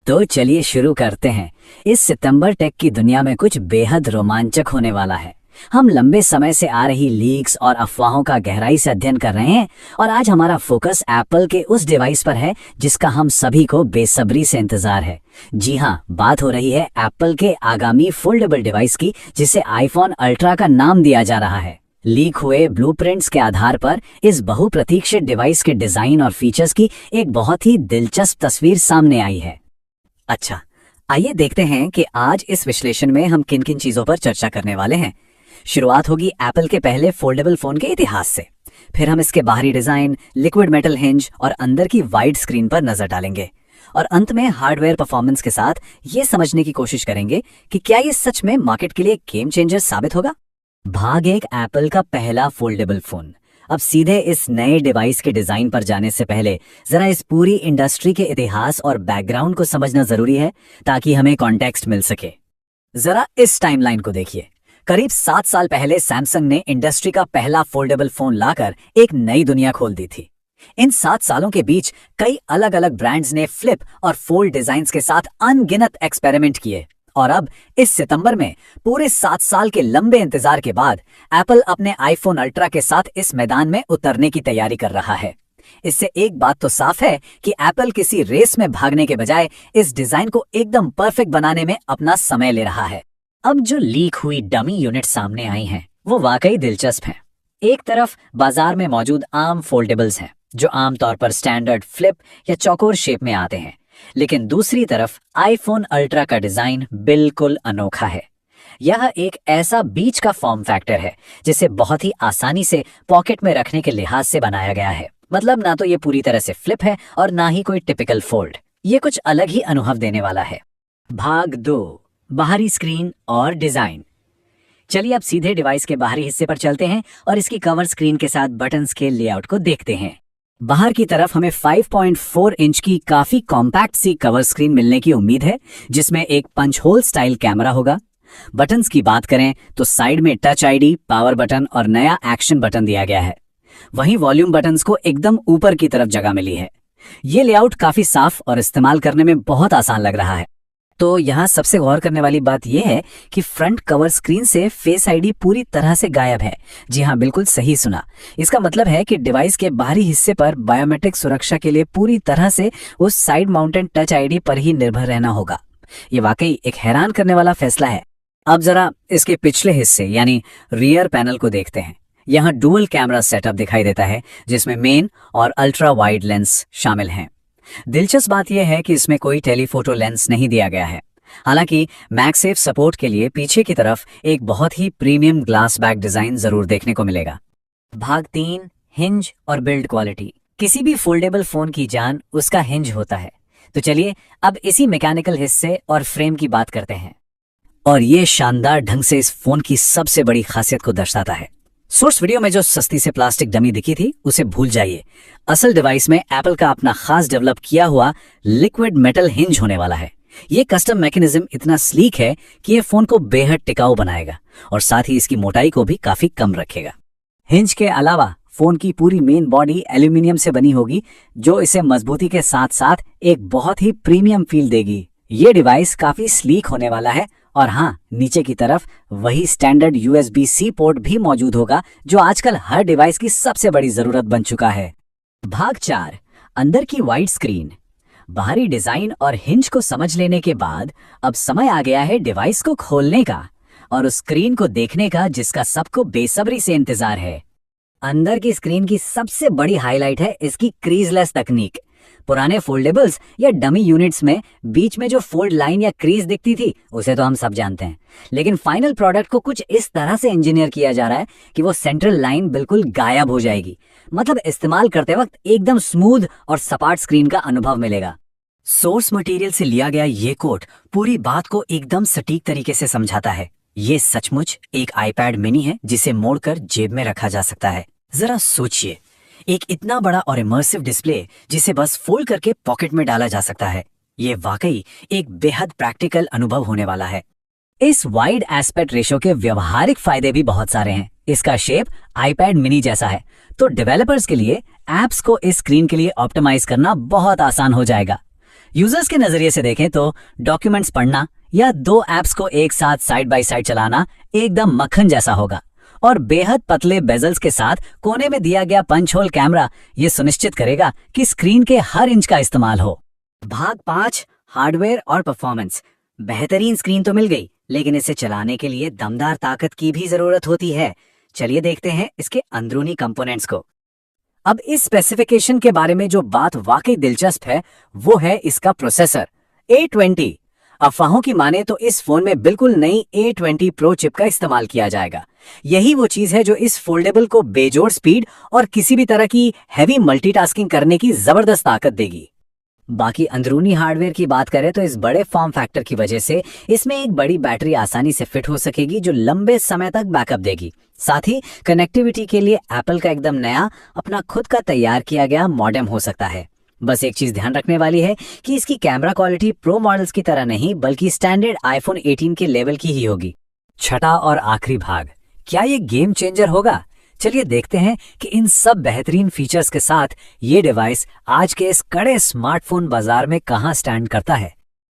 तो चलिए शुरू करते हैं। इस सितंबर टेक की दुनिया में कुछ बेहद रोमांचक होने वाला है। हम लंबे समय से आ रही लीक्स और अफवाहों का गहराई से अध्ययन कर रहे हैं और आज हमारा फोकस एप्पल के उस डिवाइस पर है जिसका हम सभी को बेसब्री से इंतजार है। जी हाँ, बात हो रही है एप्पल के आगामी फोल्डेबल डिवाइस की, जिसे आईफोन अल्ट्रा का नाम दिया जा रहा है। लीक हुए ब्लूप्रिंट्स के आधार पर इस बहुप्रतीक्षित डिवाइस के डिजाइन और फीचर्स की एक बहुत ही दिलचस्प तस्वीर सामने आई है। अच्छा, आइए देखते हैं कि आज इस विश्लेषण में हम किन किन चीजों पर चर्चा करने वाले हैं। शुरुआत होगी एप्पल के पहले फोल्डेबल फोन के इतिहास से, फिर हम इसके बाहरी डिजाइन, लिक्विड मेटल हिंज और अंदर की वाइड स्क्रीन पर नजर डालेंगे और अंत में हार्डवेयर परफॉर्मेंस के साथ ये समझने की कोशिश करेंगे कि क्या ये सच में मार्केट के लिए गेम चेंजर साबित होगा। भाग एक, एप्पल का पहला फोल्डेबल फोन। अब सीधे इस नए डिवाइस के डिजाइन पर जाने से पहले जरा इस पूरी इंडस्ट्री के इतिहास और बैकग्राउंड को समझना जरूरी है ताकि हमें कॉन्टेक्स्ट मिल सके। जरा इस टाइमलाइन को देखिए। करीब 7 साल पहले सैमसंग ने इंडस्ट्री का पहला फोल्डेबल फोन लाकर एक नई दुनिया खोल दी थी। इन 7 सालों के बीच कई अलग अलग ब्रांड्स ने फ्लिप और फोल्ड डिजाइन्स के साथ अनगिनत एक्सपेरिमेंट किए और अब इस सितंबर में पूरे 7 साल के लंबे इंतजार के बाद एप्पल अपने आईफोन अल्ट्रा के साथ इस मैदान में उतरने की तैयारी कर रहा है। इससे एक बात तो साफ है कि एप्पल किसी रेस में भागने के बजाय इस डिजाइन को एकदम परफेक्ट बनाने में अपना समय ले रहा है। अब जो लीक हुई डमी यूनिट सामने आई हैं, वो वाकई दिलचस्प हैं। एक तरफ बाजार में मौजूद आम फोल्डेबल्स हैं जो आमतौर पर स्टैंडर्ड फ्लिप या चौकोर शेप में आते हैं, लेकिन दूसरी तरफ आईफोन अल्ट्रा का डिजाइन बिल्कुल अनोखा है। यह एक ऐसा बीच का फॉर्म फैक्टर है जिसे बहुत ही आसानी से पॉकेट में रखने के लिहाज से बनाया गया है। मतलब ना तो ये पूरी तरह से फ्लिप है और ना ही कोई टिपिकल फोल्ड। ये कुछ अलग ही अनुभव देने वाला है। भाग 2, बाहरी स्क्रीन और डिजाइन। चलिए अब सीधे डिवाइस के बाहरी हिस्से पर चलते हैं और इसकी कवर स्क्रीन के साथ बटन्स के लेआउट को देखते हैं। बाहर की तरफ हमें 5.4 इंच की काफी कॉम्पैक्ट सी कवर स्क्रीन मिलने की उम्मीद है, जिसमें एक पंच होल स्टाइल कैमरा होगा। बटन्स की बात करें तो साइड में टच आईडी, पावर बटन और नया एक्शन बटन दिया गया है। वहीं वॉल्यूम बटन्स को एकदम ऊपर की तरफ जगह मिली है। ये लेआउट काफी साफ और इस्तेमाल करने में बहुत आसान लग रहा है। तो यहाँ सबसे गौर करने वाली बात यह है कि फ्रंट कवर स्क्रीन से फेस आईडी पूरी तरह से गायब है। जी हाँ, बिल्कुल सही सुना। इसका मतलब है कि डिवाइस के बाहरी हिस्से पर बायोमेट्रिक सुरक्षा के लिए पूरी तरह से उस साइड माउंटेड टच आईडी पर ही निर्भर रहना होगा। ये वाकई एक हैरान करने वाला फैसला है। अब जरा इसके पिछले हिस्से यानी रियर पैनल को देखते हैं। यहाँ डुअल कैमरा सेटअप दिखाई देता है जिसमें मेन और अल्ट्रा वाइड लेंस शामिल हैं। दिलचस्प बात यह है कि इसमें कोई टेलीफोटो लेंस नहीं दिया गया है। हालांकि मैगसेफ सपोर्ट के लिए पीछे की तरफ एक बहुत ही प्रीमियम ग्लास बैक डिजाइन जरूर देखने को मिलेगा। भाग 3, हिंज और बिल्ड क्वालिटी। किसी भी फोल्डेबल फोन की जान उसका हिंज होता है। तो चलिए अब इसी मैकेनिकल हिस्से और फ्रेम की बात करते हैं। और ये शानदार ढंग से इस फोन की सबसे बड़ी खासियत को दर्शाता है। सोर्स वीडियो में जो सस्ती से प्लास्टिक डमी दिखी थी उसे भूल जाइए। असल डिवाइस में एप्पल का अपना खास डेवलप किया हुआ लिक्विड मेटल हिंज होने वाला है। ये कस्टम मैकेनिज्म इतना स्लीक है कि ये फोन को बेहद टिकाऊ बनाएगा और साथ ही इसकी मोटाई को भी काफी कम रखेगा। हिंज के अलावा फोन की पूरी मेन बॉडी एल्यूमिनियम से बनी होगी, जो इसे मजबूती के साथ साथ एक बहुत ही प्रीमियम फील देगी। ये डिवाइस काफी स्लीक होने वाला है और हाँ, नीचे की तरफ वही स्टैंडर्ड USB-C पोर्ट भी मौजूद होगा जो आजकल हर डिवाइस की सबसे बड़ी जरूरत बन चुका है। भाग 4, अंदर की वाइड स्क्रीन। बाहरी डिजाइन और हिंज को समझ लेने के बाद अब समय आ गया है डिवाइस को खोलने का और उस स्क्रीन को देखने का जिसका सबको बेसब्री से इंतजार है। अंदर की स्क्रीन की सबसे बड़ी हाईलाइट है इसकी क्रीजलेस तकनीक। पुराने फोल्डेबल्स या डमी यूनिट्स में बीच में जो फोल्ड लाइन या क्रीज दिखती थी उसे तो हम सब जानते हैं, लेकिन फाइनल प्रोडक्ट को कुछ इस तरह से इंजीनियर किया जा रहा है कि वो सेंट्रल लाइन बिल्कुल गायब हो जाएगी। मतलब इस्तेमाल करते वक्त एकदम स्मूथ और सपाट स्क्रीन का अनुभव मिलेगा। सोर्स मटेरियल से लिया गया ये कोट पूरी बात को एकदम सटीक तरीके से समझाता है। ये सचमुच एक आईपैड मिनी है जिसे मोड़कर जेब में रखा जा सकता है। जरा सोचिए, एक इतना बड़ा और इमर्सिव डिस्प्ले जिसे बस फोल्ड करके पॉकेट में डाला जा सकता है। ये वाकई एक बेहद प्रैक्टिकल अनुभव होने वाला है। इस वाइड एस्पेक्ट रेशो के व्यवहारिक फायदे भी बहुत सारे हैं। इसका शेप आईपैड मिनी जैसा है, तो डेवलपर्स के लिए एप्स को इस स्क्रीन के लिए ऑप्टिमाइज करना बहुत आसान हो जाएगा। यूजर्स के नजरिए से देखें तो डॉक्यूमेंट्स पढ़ना या दो ऐप्स को एक साथ साइड बाय साइड चलाना एकदम मक्खन जैसा होगा। और बेहद पतले बेजल्स के साथ कोने में दिया गया पंच होल कैमरा ये सुनिश्चित करेगा कि स्क्रीन के हर इंच का इस्तेमाल हो। भाग 5, हार्डवेयर और परफॉर्मेंस। बेहतरीन स्क्रीन तो मिल गई, लेकिन इसे चलाने के लिए दमदार ताकत की भी जरूरत होती है। चलिए देखते हैं इसके अंदरूनी कंपोनेंट्स को। अब इस स्पेसिफिकेशन के बारे में जो बात वाकई दिलचस्प है वो है इसका प्रोसेसर A20। अफवाहों की माने तो इस फोन में बिल्कुल नई A20 Pro चिप का इस्तेमाल किया जाएगा। यही वो चीज है जो इस फोल्डेबल को बेजोड़ स्पीड और किसी भी तरह की हैवी मल्टीटास्किंग करने की जबरदस्त ताकत देगी। बाकी अंदरूनी हार्डवेयर की बात करें तो इस बड़े फॉर्म फैक्टर की वजह से इसमें एक बड़ी बैटरी आसानी से फिट हो सकेगी जो लंबे समय तक बैकअप देगी। साथ ही कनेक्टिविटी के लिए एप्पल का एकदम नया अपना खुद का तैयार किया गया मॉडेम हो सकता है। बस एक चीज ध्यान रखने वाली है कि इसकी कैमरा क्वालिटी प्रो मॉडल्स की तरह नहीं बल्कि स्टैंडर्ड आईफोन 18 के लेवल की ही होगी। छठा और आखिरी भाग, क्या ये गेम चेंजर होगा? चलिए देखते हैं कि इन सब बेहतरीन फीचर्स के साथ ये डिवाइस आज के इस कड़े स्मार्टफोन बाजार में कहां स्टैंड करता है।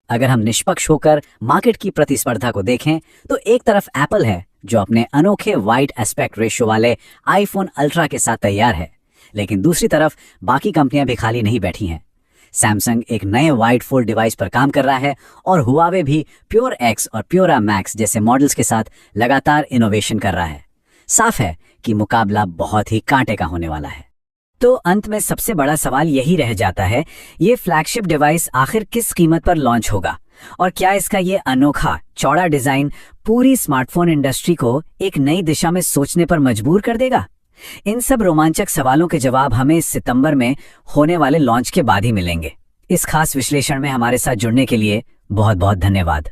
अगर हम निष्पक्ष होकर मार्केट की प्रतिस्पर्धा को देखें तो एक तरफ एप्पल है जो अपने अनोखे वाइड एस्पेक्ट रेशियो वाले आईफोन अल्ट्रा के साथ तैयार है, लेकिन दूसरी तरफ बाकी कंपनियां भी खाली नहीं बैठी हैं। सैमसंग एक नए वाइड फोल्ड डिवाइस पर काम कर रहा है और हुआवे भी प्योर एक्स और प्योरा मैक्स जैसे मॉडल्स के साथ लगातार इनोवेशन कर रहा है। साफ है कि मुकाबला बहुत ही कांटे का होने वाला है। तो अंत में सबसे बड़ा सवाल यही रह जाता है, ये फ्लैगशिप डिवाइस आखिर किस कीमत पर लॉन्च होगा और क्या इसका ये अनोखा चौड़ा डिजाइन पूरी स्मार्टफोन इंडस्ट्री को एक नई दिशा में सोचने पर मजबूर कर देगा? इन सब रोमांचक सवालों के जवाब हमें इस सितंबर में होने वाले लॉन्च के बाद ही मिलेंगे। इस खास विश्लेषण में हमारे साथ जुड़ने के लिए बहुत बहुत धन्यवाद।